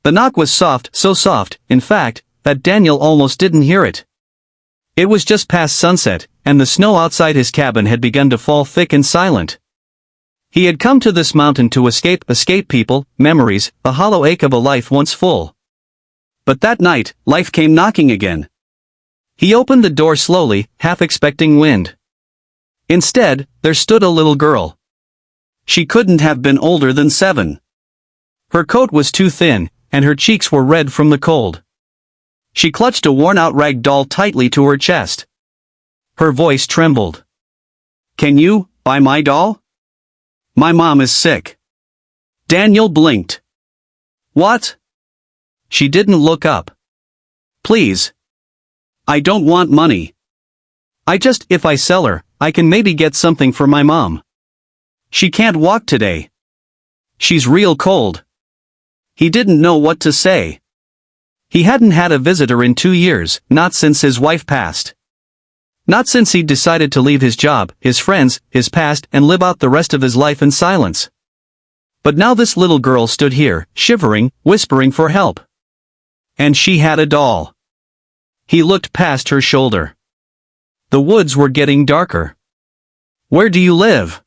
The knock was soft, so soft, in fact, that Daniel almost didn't hear it. It was just past sunset, and the snow outside his cabin had begun to fall thick and silent. He had come to this mountain to escape people, memories, the hollow ache of a life once full. But that night, life came knocking again. He opened the door slowly, half expecting wind. Instead, there stood a little girl. She couldn't have been older than 7. Her coat was too thin, and her cheeks were red from the cold. She clutched a worn-out rag doll tightly to her chest. Her voice trembled. "Can you buy my doll? My mom is sick." Daniel blinked. "What?" She didn't look up. "Please. I don't want money. If I sell her, I can maybe get something for my mom. She can't walk today. She's real cold." He didn't know what to say. He hadn't had a visitor in 2 years, not since his wife passed. Not since he'd decided to leave his job, his friends, his past, and live out the rest of his life in silence. But now this little girl stood here, shivering, whispering for help. And she had a doll. He looked past her shoulder. The woods were getting darker. "Where do you live?"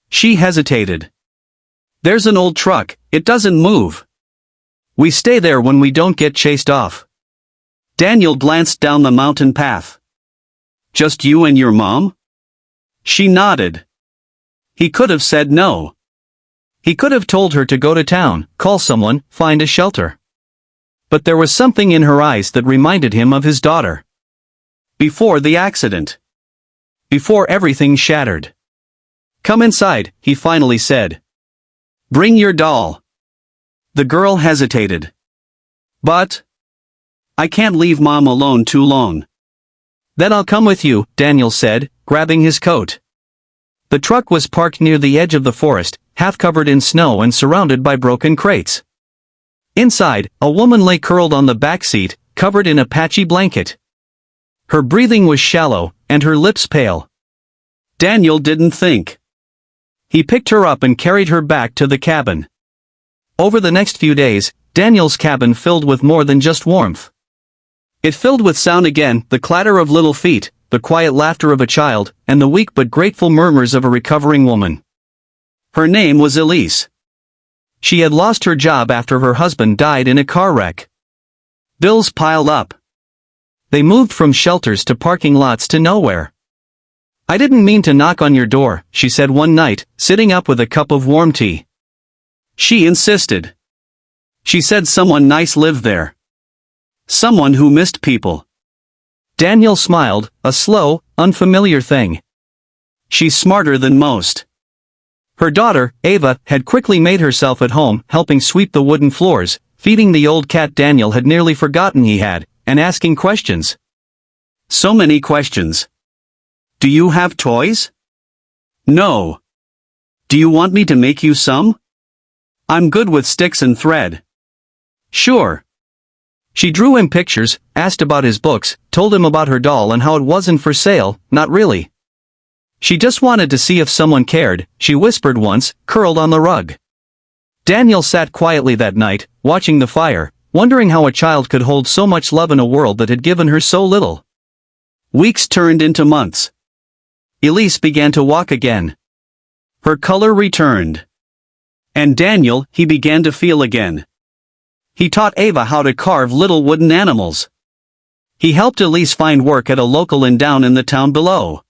She hesitated. "There's an old truck, it doesn't move. We stay there when we don't get chased off." Daniel glanced down the mountain path. "Just you and your mom?" She nodded. He could have said no. He could have told her to go to town, call someone, find a shelter. But there was something in her eyes that reminded him of his daughter. Before the accident. Before everything shattered. "Come inside," he finally said. "Bring your doll." The girl hesitated. "But I can't leave Mom alone too long." "Then I'll come with you," Daniel said, grabbing his coat. The truck was parked near the edge of the forest, half covered in snow and surrounded by broken crates. Inside, a woman lay curled on the back seat, covered in a patchy blanket. Her breathing was shallow, and her lips pale. Daniel didn't think. He picked her up and carried her back to the cabin. Over the next few days, Daniel's cabin filled with more than just warmth. It filled with sound again, the clatter of little feet, the quiet laughter of a child, and the weak but grateful murmurs of a recovering woman. Her name was Elise. She had lost her job after her husband died in a car wreck. Bills piled up. They moved from shelters to parking lots to nowhere. "I didn't mean to knock on your door," she said one night, sitting up with a cup of warm tea. She insisted. She said someone nice lived there. Someone who missed people. Daniel smiled, a slow, unfamiliar thing. "She's smarter than most." Her daughter, Ava, had quickly made herself at home, helping sweep the wooden floors, feeding the old cat Daniel had nearly forgotten he had, and asking questions. So many questions. "Do you have toys?" "No." "Do you want me to make you some?" "I'm good with sticks and thread." "Sure." She drew him pictures, asked about his books, told him about her doll and how it wasn't for sale, not really. She just wanted to see if someone cared, she whispered once, curled on the rug. Daniel sat quietly that night, watching the fire, wondering how a child could hold so much love in a world that had given her so little. Weeks turned into months. Elise began to walk again. Her color returned. And Daniel, he began to feel again. He taught Ava how to carve little wooden animals. He helped Elise find work at a local inn down in the town below.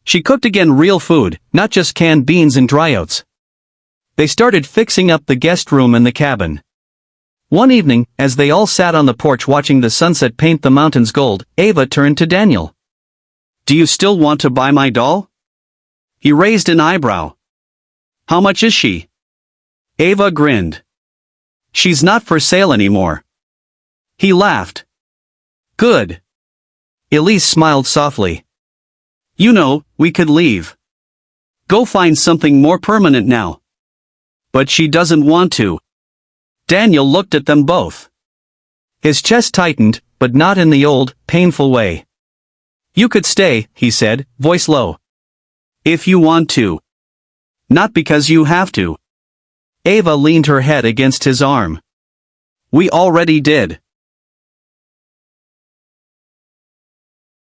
She cooked again real food, not just canned beans and dry oats. They started fixing up the guest room and the cabin. One evening, as they all sat on the porch watching the sunset paint the mountains gold, Ava turned to Daniel. "Do you still want to buy my doll?" He raised an eyebrow. "How much is she?" Ava grinned. "She's not for sale anymore." He laughed. "Good." Elise smiled softly. "You know, we could leave. Go find something more permanent now." "But she doesn't want to." Daniel looked at them both. His chest tightened, but not in the old, painful way. "You could stay," he said, voice low. "If you want to. Not because you have to." Ava leaned her head against his arm. We already did.